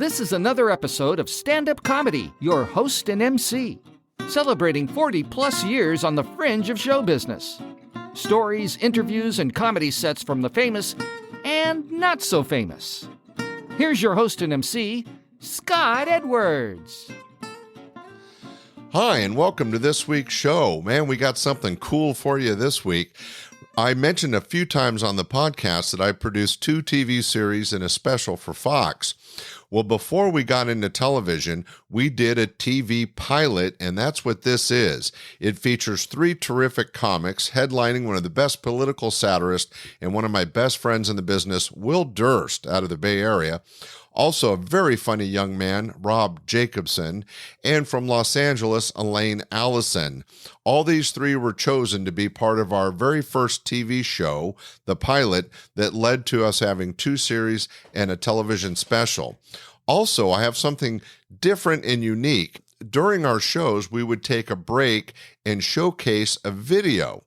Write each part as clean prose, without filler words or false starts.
This is another episode of Standup Comedy, your host and MC, celebrating 40-plus years on the fringe of show business. Stories, interviews, and comedy sets from the famous and not so famous. Here's your host and MC, Scott Edwards. Hi, and welcome to this week's show. Man, we got something cool for you this week. I mentioned a few times on the podcast that I produced 2 TV series and a special for Fox. Well, before we got into television, we did a TV pilot, and that's what this is. It features 3 terrific comics, headlining one of the best political satirists and one of my best friends in the business, Will Durst, out of the Bay Area. Also, a very funny young man, Rob Jacobson, and from Los Angeles, Elaine, Allison. All these 3 were chosen to be part of our very first TV show, the pilot, that led to us having 2 series and a television special. Also, I have something different and unique. During our shows, we would take a break and showcase a video.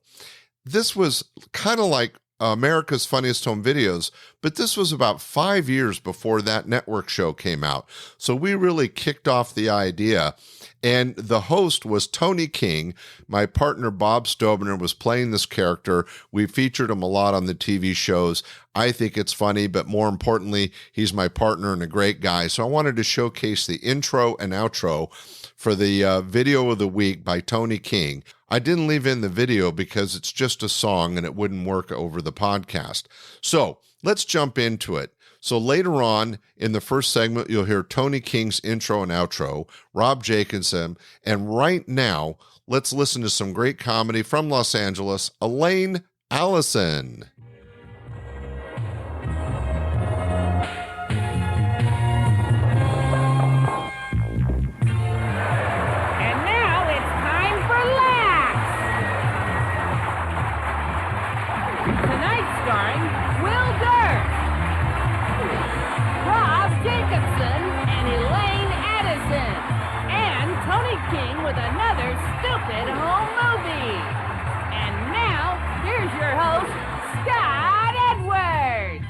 This was kind of like America's Funniest Home Videos, but this was about 5 years before that network show came out. So we really kicked off the idea, and the host was Tony King. My partner Bob Stobner was playing this character. We featured him a lot on the TV shows. I think it's funny, but more importantly, he's my partner and a great guy. So I wanted to showcase the intro and outro for the video of the week by Tony King. I didn't leave in the video because it's just a song and it wouldn't work over the podcast. So let's jump into it. So later on in the first segment, you'll hear Tony King's intro and outro, Rob Jacobson, and right now, let's listen to some great comedy from Los Angeles, Elaine, Allison. Jacobson and Elaine, and Tony King with another stupid home movie. And now, here's your host, Scott Edwards.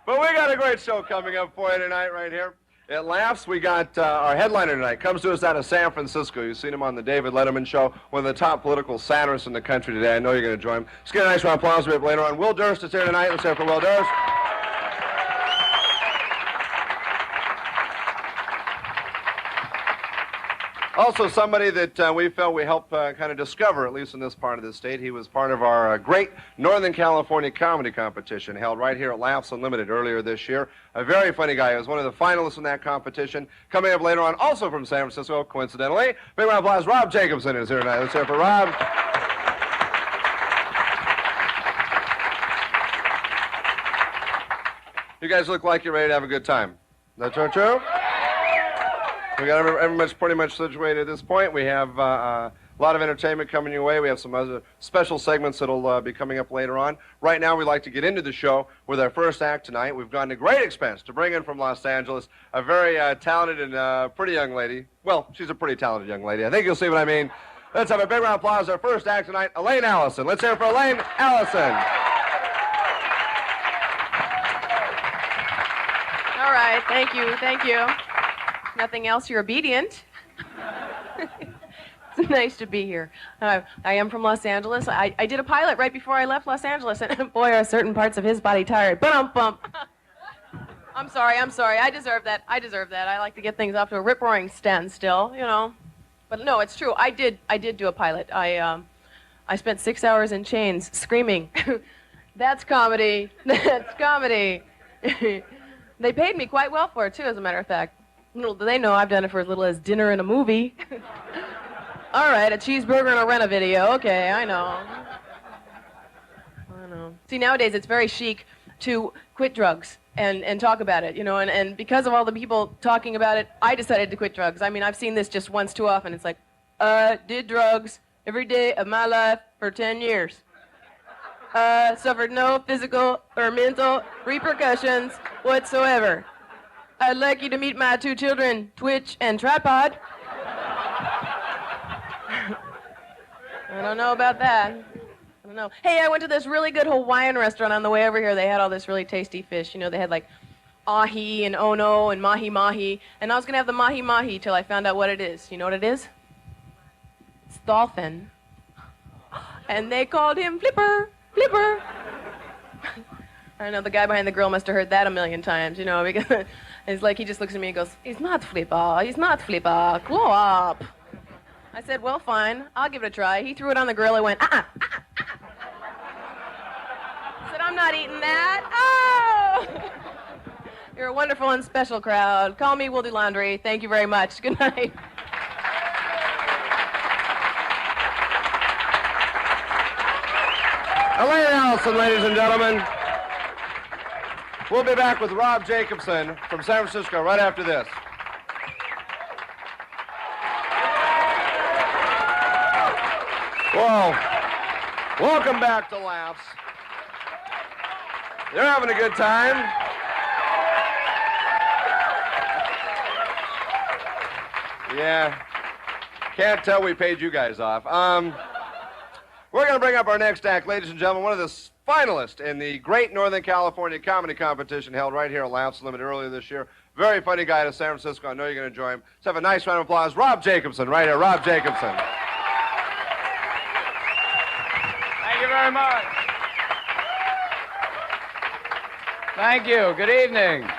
But we got a great show coming up for you tonight right here. It laughs. We got our headliner tonight. Comes to us out of San Francisco. You've seen him on the David Letterman Show, one of the top political satirists in the country today. I know you're going to join him. Let's get a nice round of applause later on. Will Durst is here tonight. Let's hear it for Will Durst. Also, somebody that we felt we helped kind of discover, at least in this part of the state. He was part of our great Northern California comedy competition held right here at Laughs Unlimited earlier this year. A very funny guy. He was one of the finalists in that competition. Coming up later on, also from San Francisco, coincidentally, big round of applause, Rob Jacobson is here tonight. Let's hear it for Rob. You guys look like you're ready to have a good time. Is that true? We got everyone's pretty much situated at this point. We have a lot of entertainment coming your way. We have some other special segments that'll be coming up later on. Right now, we'd like to get into the show with our first act tonight. We've gone to great expense to bring in from Los Angeles a very talented and pretty young lady. Well, she's a pretty talented young lady. I think you'll see what I mean. Let's have a big round of applause. Our first act tonight, Elaine Allison. Let's hear it for Elaine Allison. All right, thank you. Nothing else, you're obedient. It's nice to be here. I am from Los Angeles. I did a pilot right before I left Los Angeles, and boy, are certain parts of his body tired. Bump. I'm sorry. I deserve that. I like to get things off to a rip-roaring standstill, you know. But no, it's true. I did do a pilot. I spent 6 hours in chains screaming. That's comedy. That's comedy. They paid me quite well for it, too, as a matter of fact. Little do they know I've done it for as little as dinner and a movie. All right, a cheeseburger and a rent a video. Okay, I know. See, nowadays it's very chic to quit drugs and talk about it, you know, and because of all the people talking about it, I decided to quit drugs. I mean, I've seen this just once too often. It's like, did drugs every day of my life for 10 years. Suffered no physical or mental repercussions whatsoever. I'd like you to meet my 2 children, Twitch and Tripod. I don't know about that. I don't know. Hey, I went to this really good Hawaiian restaurant on the way over here. They had all this really tasty fish. You know, they had like ahi and ono and mahi mahi, and I was going to have the mahi mahi till I found out what it is. You know what it is? It's dolphin. And they called him Flipper, Flipper. I know the guy behind the grill must have heard that a million times, you know, because it's like he just looks at me and goes, he's not Flipper, grow up. I said, well, fine, I'll give it a try. He threw it on the grill and went, I said, I'm not eating that. Oh! You're a wonderful and special crowd. Call me, we'll do laundry. Thank you very much. Good night. Elaine and Allison, ladies and gentlemen. We'll be back with Rob Jacobson from San Francisco right after this. Well, welcome back to Laughs. You're having a good time. Yeah, can't tell we paid you guys off. We're going to bring up our next act, ladies and gentlemen, one of the finalists in the Great Northern California Comedy Competition held right here at Laughs Limited earlier this year. Very funny guy to San Francisco. I know you're going to enjoy him. Let's have a nice round of applause. Rob Jacobson, right here. Rob Jacobson. Thank you very much. Thank you. Good evening.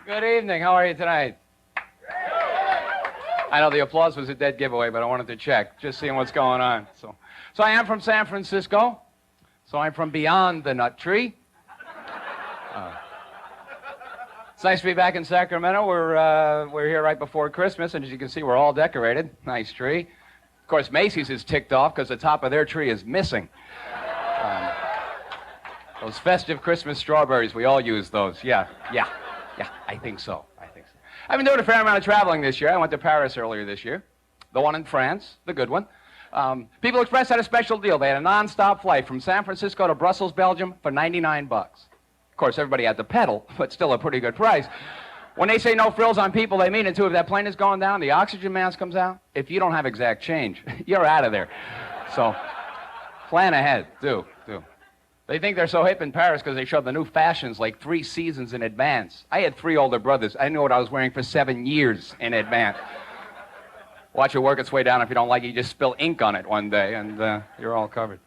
Good evening. How are you tonight? I know the applause was a dead giveaway, but I wanted to check, just seeing what's going on. So I am from San Francisco. So I'm from beyond the nut tree. It's nice to be back in Sacramento. We're here right before Christmas, and as you can see, we're all decorated. Nice tree. Of course, Macy's is ticked off because the top of their tree is missing. Those festive Christmas strawberries, we all use those. Yeah, I think so. I've been doing a fair amount of traveling this year. I went to Paris earlier this year, the one in France, the good one. People Express had a special deal. They had a non-stop flight from San Francisco to Brussels, Belgium for $99. Of course, everybody had to pedal, but still a pretty good price. When they say no frills on people, they mean it too. If that plane is going down, the oxygen mask comes out. If you don't have exact change, you're out of there. So plan ahead, do. They think they're so hip in Paris because they show the new fashions like 3 seasons in advance. I had 3 older brothers. I knew what I was wearing for 7 years in advance. Watch it work its way down. If you don't like it, you just spill ink on it one day, and you're all covered.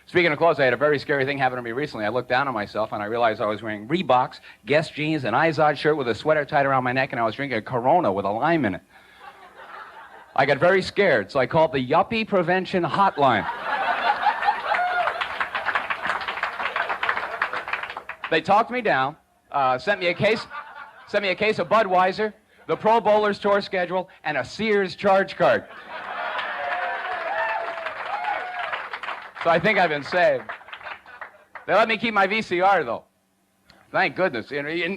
Speaking of clothes, I had a very scary thing happen to me recently. I looked down on myself, and I realized I was wearing Reeboks, Guess jeans, an Izod shirt with a sweater tied around my neck, and I was drinking a Corona with a lime in it. I got very scared, so I called the Yuppie Prevention Hotline. They talked me down, sent me a case of Budweiser, the Pro Bowlers tour schedule, and a Sears charge card. So I think I've been saved. They let me keep my VCR, though. Thank goodness.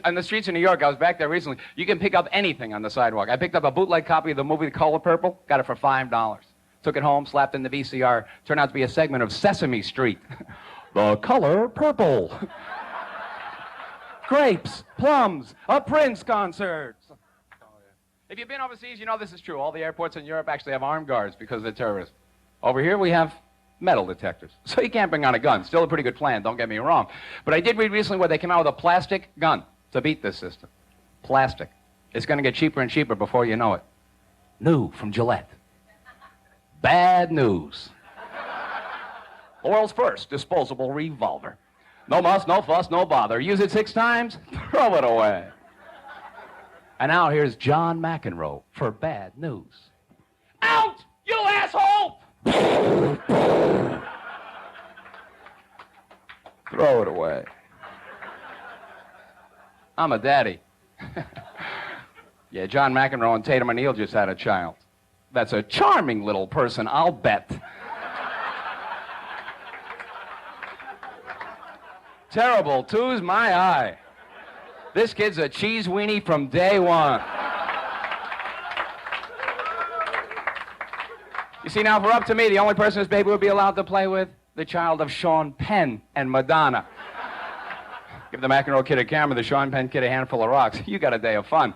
On the streets of New York, I was back there recently. You can pick up anything on the sidewalk. I picked up a bootleg copy of the movie The Color Purple, got it for $5. Took it home, slapped in the VCR. Turned out to be a segment of Sesame Street. The Color Purple. Grapes, plums, a Prince concert. If you've been overseas, you know this is true. All the airports in Europe actually have armed guards because they're terrorists. Over here, we have metal detectors. So you can't bring on a gun. Still a pretty good plan, don't get me wrong. But I did read recently where they came out with a plastic gun to beat this system. Plastic. It's going to get cheaper and cheaper before you know it. New from Gillette. Bad news. The world's first disposable revolver. No muss, no fuss, no bother. Use it 6 times, throw it away. And now here's John McEnroe for bad news. Out, you asshole! Throw it away. I'm a daddy. Yeah, John McEnroe and Tatum O'Neal just had a child. That's a charming little person, I'll bet. Terrible, two's my eye. This kid's a cheese weenie from day one. You see, now, if we're up to me, the only person this baby would be allowed to play with, the child of Sean Penn and Madonna. Give the McEnroe kid a camera, the Sean Penn kid a handful of rocks. You got a day of fun.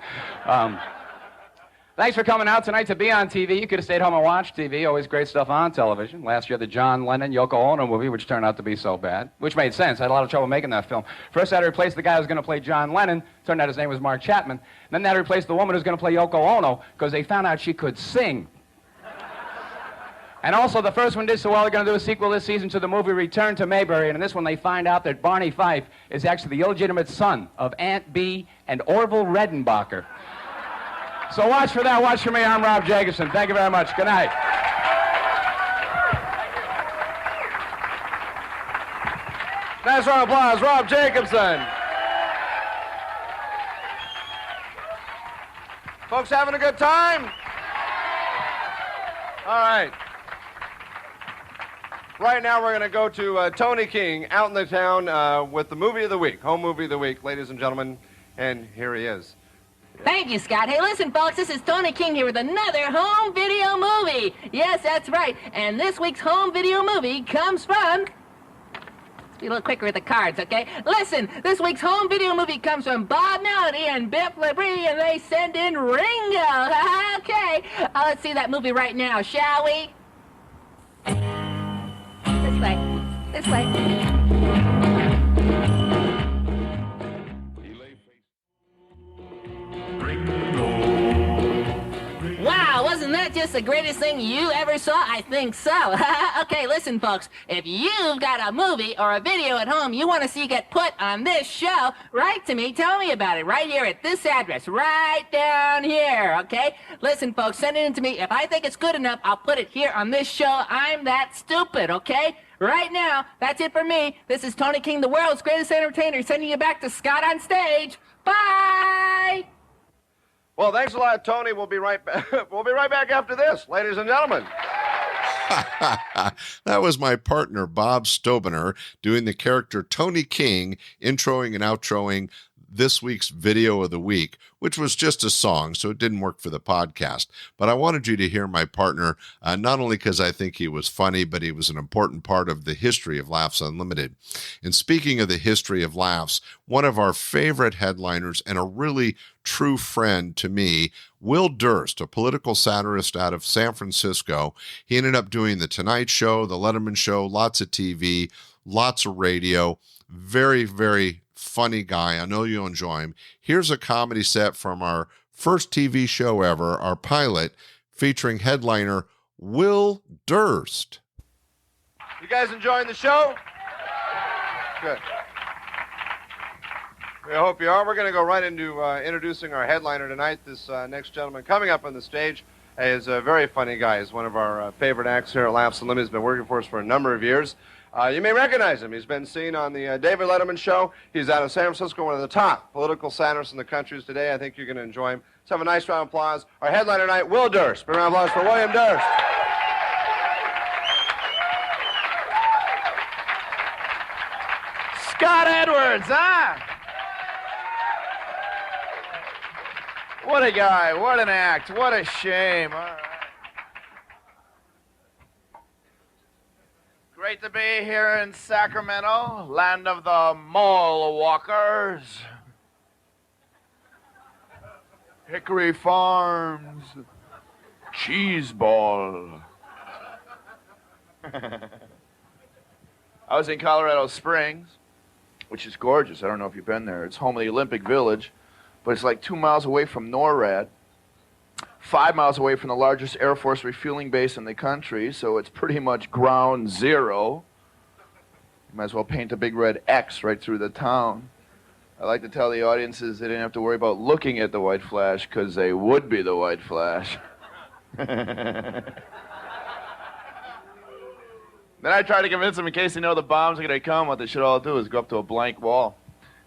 Thanks for coming out tonight to be on TV. You could have stayed home and watched TV. Always great stuff on television. Last year, the John Lennon, Yoko Ono movie, which turned out to be so bad, which made sense. I had a lot of trouble making that film. First, I had to replace the guy who was going to play John Lennon. Turned out his name was Mark Chapman. Then they had to replace the woman who was going to play Yoko Ono because they found out she could sing. And also, the first one did so well, they're going to do a sequel this season to the movie Return to Mayberry. And in this one, they find out that Barney Fife is actually the illegitimate son of Aunt Bee and Orville Redenbacher. So watch for that. Watch for me. I'm Rob Jacobson. Thank you very much. Good night. Nice round of applause, Rob Jacobson. Folks having a good time? All right. Right now we're going to go to Tony King out in the town with the movie of the week, home movie of the week, ladies and gentlemen, and here he is. Thank you, Scott. Hey, listen, folks, this is Tony King here with another home video movie. Yes, that's right. And this week's home video movie comes from... Let's be a little quicker with the cards, okay? Listen, this week's home video movie comes from Bob Melody and Biff Labrie, and they send in Ringo. Okay, let's see that movie right now, shall we? This way. This way. Wow, wasn't that just the greatest thing you ever saw? I think so. Okay, listen, folks. If you've got a movie or a video at home you want to see get put on this show, write to me. Tell me about it right here at this address, right down here, okay? Listen, folks, send it in to me. If I think it's good enough, I'll put it here on this show. I'm that stupid, okay? Right now, that's it for me. This is Tony King, the world's greatest entertainer, sending you back to Scott on stage. Bye! Well, thanks a lot, Tony. We'll be right back. We'll be right back after this, ladies and gentlemen. That was my partner, Bob Stobener, doing the character Tony King, introing and outroing this week's video of the week, which was just a song, so it didn't work for the podcast. But I wanted you to hear my partner, not only because I think he was funny, but he was an important part of the history of Laughs Unlimited. And speaking of the history of Laughs, one of our favorite headliners and a really true friend to me, Will Durst, a political satirist out of San Francisco. He ended up doing The Tonight Show, The Letterman Show, lots of TV, lots of radio. Very, very funny guy. I know you'll enjoy him. Here's a comedy set from our first TV show ever, our pilot, featuring headliner Will Durst. You guys enjoying the show? Good. We hope you are. We're going to go right into introducing our headliner tonight. This next gentleman coming up on the stage is a very funny guy. He's one of our favorite acts here at Laughs Unlimited. He's been working for us for a number of years. You may recognize him. He's been seen on the David Letterman Show. He's out of San Francisco, one of the top political satirists in the country today. I think you're going to enjoy him. Let's have a nice round of applause. Our headliner tonight, Will Durst. Big round of applause for William Durst. Scott Edwards, huh? What a guy, what an act, what a shame. All right. Great to be here in Sacramento, land of the mall walkers. Hickory Farms, cheese ball. I was in Colorado Springs, which is gorgeous. I don't know if you've been there. It's home of the Olympic Village, but it's like 2 miles away from NORAD, 5 miles away from the largest Air Force refueling base in the country, so it's pretty much ground zero. You might as well paint a big red X right through the town. I like to tell the audiences they didn't have to worry about looking at the white flash, because they would be the white flash. Then I try to convince them, in case they know the bombs are going to come, what they should all do is go up to a blank wall.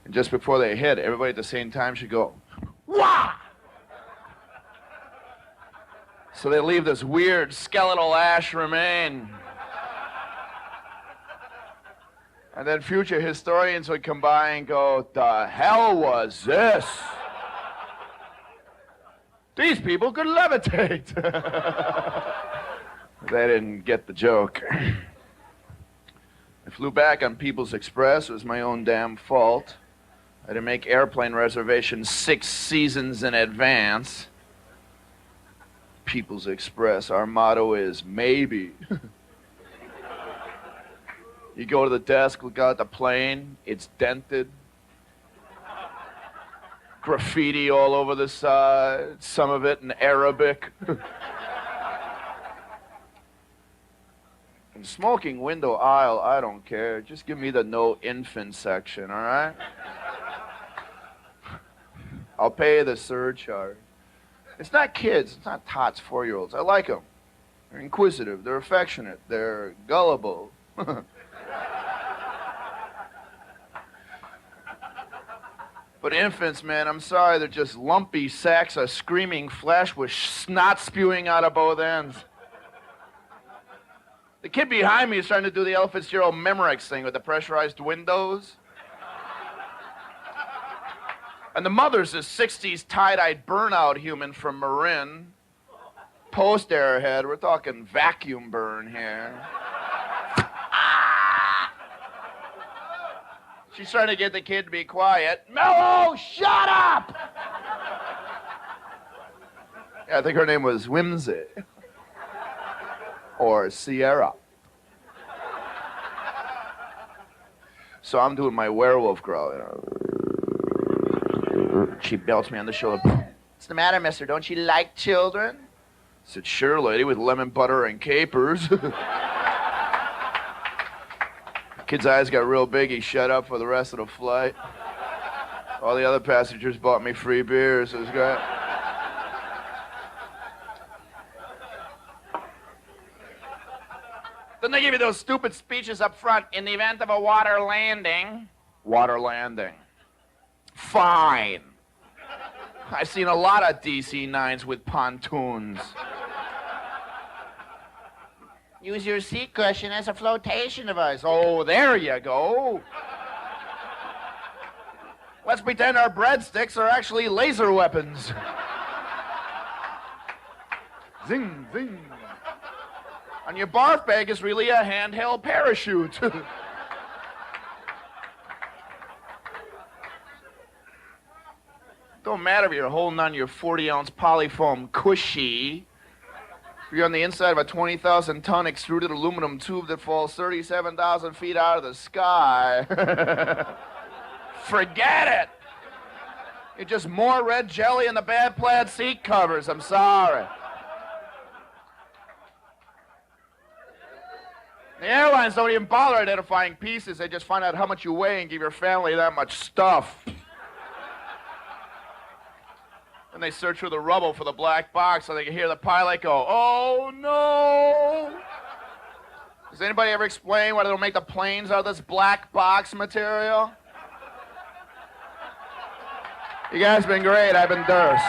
And just before they hit, everybody at the same time should go, "Wah!" So they leave this weird skeletal ash remain. And then future historians would come by and go, "The hell was this? These people could levitate." They didn't get the joke. I flew back on People's Express. It was my own damn fault. I had to make airplane reservations 6 seasons in advance. People's Express. Our motto is maybe. You go to the desk, look out at the plane, it's dented. Graffiti all over the side, some of it in Arabic. And smoking window aisle, I don't care. Just give me the no infant section, all right? I'll pay the surcharge. It's not kids, it's not tots, 4-year-olds. I like them. They're inquisitive, they're affectionate, they're gullible. But infants, man, I'm sorry, they're just lumpy sacks of screaming flesh with snot spewing out of both ends. The kid behind me is trying to do the Ella Fitzgerald Memorex thing with the pressurized windows. And the mother's a 60s tie-dyed burnout human from Marin. Post-Airhead, we're talking vacuum burn here. She's trying to get the kid to be quiet. Mello, shut up! Yeah, I think her name was Whimsy. Or Sierra. So I'm doing my werewolf growl, you know. She belts me on the shoulder. What's the matter, mister? Don't you like children? I said, sure, lady, with lemon butter and capers. Kid's eyes got real big. He shut up for the rest of the flight. All the other passengers bought me free beers. It was great. Then they give you those stupid speeches up front. In the event of a water landing. Water landing. Fine. I've seen a lot of DC-9s with pontoons. Use your seat cushion as a flotation device. Oh, there you go. Let's pretend our breadsticks are actually laser weapons. Zing, zing. And your barf bag is really a handheld parachute. Don't matter if you're holding on your 40-ounce polyfoam cushy. If you're on the inside of a 20,000-ton extruded aluminum tube that falls 37,000 feet out of the sky, forget it. You're just more red jelly in the bad plaid seat covers. I'm sorry. The airlines don't even bother identifying pieces. They just find out how much you weigh and give your family that much stuff. And they search through the rubble for the black box so they can hear the pilot go, oh no! Does anybody ever explain why they don't make the planes out of this black box material? You guys been great. I've been Durst.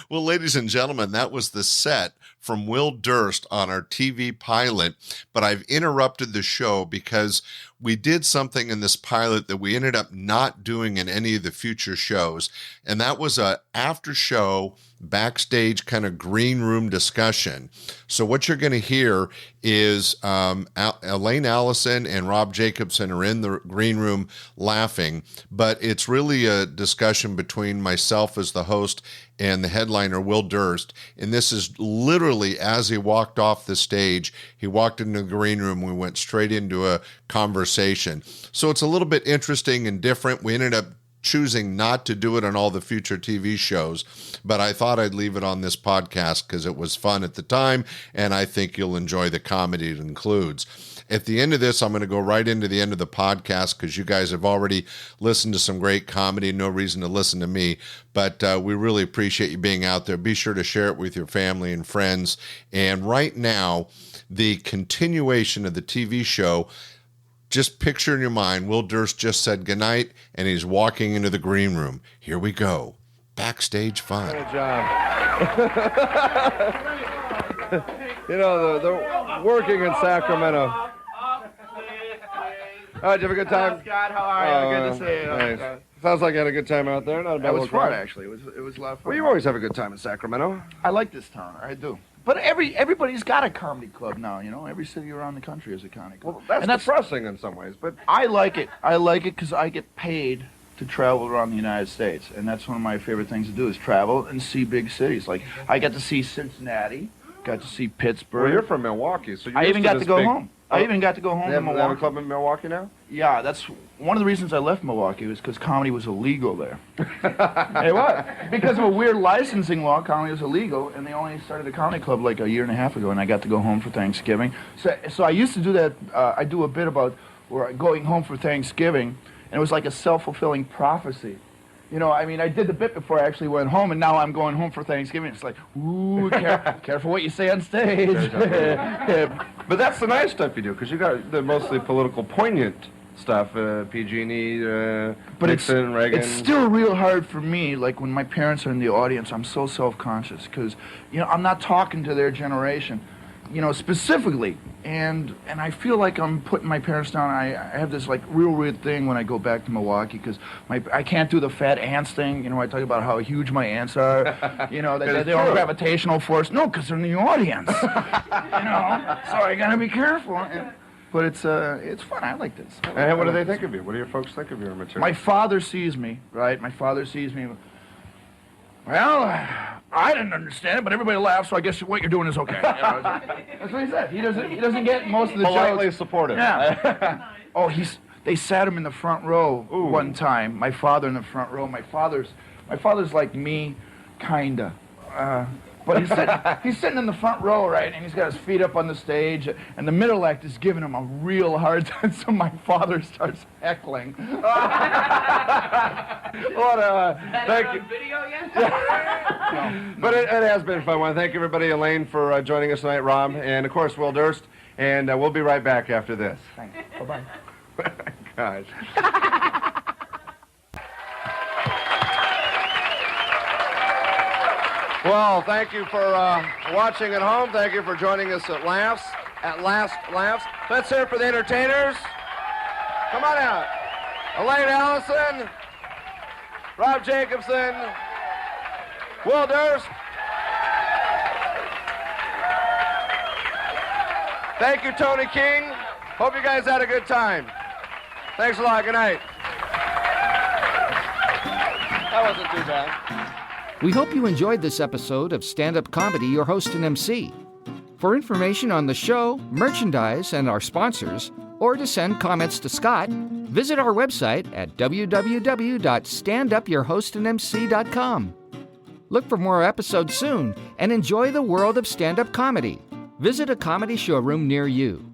Well, ladies and gentlemen, that was the set from Will Durst on our TV pilot, but I've interrupted the show because we did something in this pilot that we ended up not doing in any of the future shows, and that was a after-show backstage kind of green room discussion. So what you're going to hear is Elaine, Allison, and Rob Jacobson are in the green room laughing, but it's really a discussion between myself as the host and the headliner, Will Durst. And this is literally as he walked off the stage, he walked into the green room, we went straight into a conversation. So it's a little bit interesting and different. We ended up choosing not to do it on all the future TV shows, but I thought I'd leave it on this podcast because it was fun at the time, and I think you'll enjoy the comedy it includes. At the end of this, I'm going to go right into the end of the podcast because you guys have already listened to some great comedy. No reason to listen to me, but we really appreciate you being out there. Be sure to share it with your family and friends. And right now, the continuation of the TV show, just picture in your mind, Will Durst just said goodnight, and he's walking into the green room. Here we go. Backstage fun. Good job. You know, the working in Sacramento. Oh, did you have a good time? Scott, how are you? Good to see you. Nice. Sounds like you had a good time out there. Not a bad That was little fun, crowd. actually. It was a lot of fun. Well, you always have a good time in Sacramento. I like this town. I do. But everybody's got a comedy club now, you know? Every city around the country has a comedy club. Well, that's depressing in some ways, but I like it. I like it because I get paid to travel around the United States, and that's one of my favorite things to do is travel and see big cities. Like I got to see Cincinnati, got to see Pittsburgh. Well, you're from Milwaukee, so you're I even got to this go big... home. I even got to go home They to have a Milwaukee. club in Milwaukee now? Yeah, that's one of the reasons I left Milwaukee was because comedy was illegal there. It was. Because of a weird licensing law, comedy was illegal, and they only started a comedy club like a year and a half ago, and I got to go home for Thanksgiving. So I used to do that. I do a bit about going home for Thanksgiving, and it was like a self-fulfilling prophecy. You know, I mean, I did the bit before I actually went home, and now I'm going home for Thanksgiving. It's like, ooh, careful what you say on stage. But that's the nice stuff you do, because you got the mostly political, poignant stuff, PG&E, But Nixon, Reagan. It's still real hard for me, like when my parents are in the audience, I'm so self-conscious, because, you know, I'm not talking to their generation, you know, specifically. And I feel like I'm putting my parents down. I have this like real weird thing when I go back to Milwaukee because I can't do the fat ants thing. You know, I talk about how huge my ants are. You know, that they don't gravitational force. No, because they're in the audience. You know, so I gotta be careful. But it's fun. I like this. And what do they think of you? What do your folks think of your material? My father sees me, right? My father sees me. Well, I didn't understand it, but everybody laughs, so I guess what you're doing is okay. You know, that's what he said. He doesn't get most of the Politely jokes. supportive. Yeah. Oh, they sat him in the front row one time. My father in the front row. My father's like me, kinda. But he's sitting in the front row, right, and he's got his feet up on the stage, and the middle act is giving him a real hard time, so my father starts heckling. Thank you. Video yet? But it has been fun. I want to thank everybody, Elaine, for joining us tonight, Rob, and of course, Will Durst, and we'll be right back after this. Thanks. Bye-bye. Gosh. Well, thank you for watching at home. Thank you for joining us at Laughs, at Last Laughs. Let's hear it for the entertainers. Come on out. Elaine, Allison, Rob Jacobson, Will Durst. Thank you, Tony King. Hope you guys had a good time. Thanks a lot. Good night. That wasn't too bad. We hope you enjoyed this episode of Stand-Up Comedy, your host and MC. For information on the show, merchandise, and our sponsors, or to send comments to Scott, visit our website at www.standupyourhostandmc.com. Look for more episodes soon and enjoy the world of stand-up comedy. Visit a comedy showroom near you.